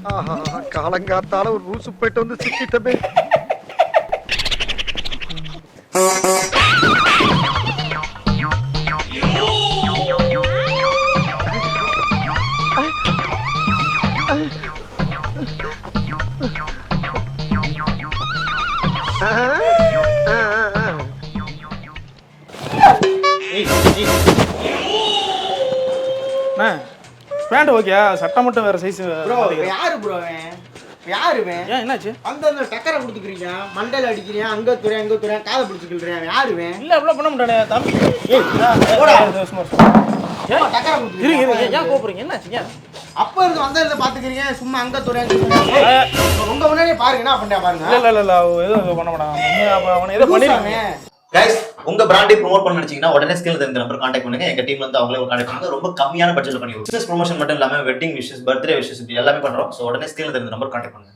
ஆஹா, காலங்காத்தால ஒரு ரூசு போயிட்டு வந்து சிக்கிட்டமே. பேண்ட் ஓகே, சட்டை மட்டும் வேற சைஸ். ப்ரோ யாரு ப்ரோ யாருவேன்? ஏன் என்னாச்சு? அந்த டக்கரை கொடுத்துக்கிறீங்க, மண்டையில அடிக்கிறீங்க, அங்க துறேன் அங்க துறேன், காதை பிடிச்சிக்கிறேன். யாருவேன்? இல்ல அப்படிலாம் பண்ண மாட்டானே தம்பி. போடா. ஏன் டக்கரை இருங்க கொடுத்துக்கிறீங்க. இருங்க, ஏன் கோபுறீங்க? என்னாச்சுங்க? அப்ப இருந்து வந்த இருந்து பாத்துக்கிறீங்க, சும்மா அங்க துறேன் உங்க முன்னாடியே பாருங்க. என்ன பண்ணா பாருங்க. இல்ல எதுவும் பண்ண மாட்டான். அவனை ஏதோ பண்ணிருக்காங்க. கைஸ், உங்க பிராண்டை ப்ரோமோட் பண்ண நினைச்சீங்கன்னா உடனே ஸ்கிரீன்ல தெரிஞ்ச நம்பர் கான்டாக்ட் பண்ணுங்க. எங்க டீம்ல இருந்து அவங்களே கான்டாக்ட் பண்ணுங்க. ரொம்ப கம்மியான பட்ஜெட்ல பண்ணி பிசினஸ் ப்ரொமோஷன் மட்டும் இல்லாம வெட்டிங் விஷஸ், பர்த்டே விஷஸ், இப்படி எல்லாமே பண்றோம். சோ உடனே ஸ்கிரீன்ல தெரிஞ்ச நம்பர் கான்டாக்ட் பண்ணுங்க.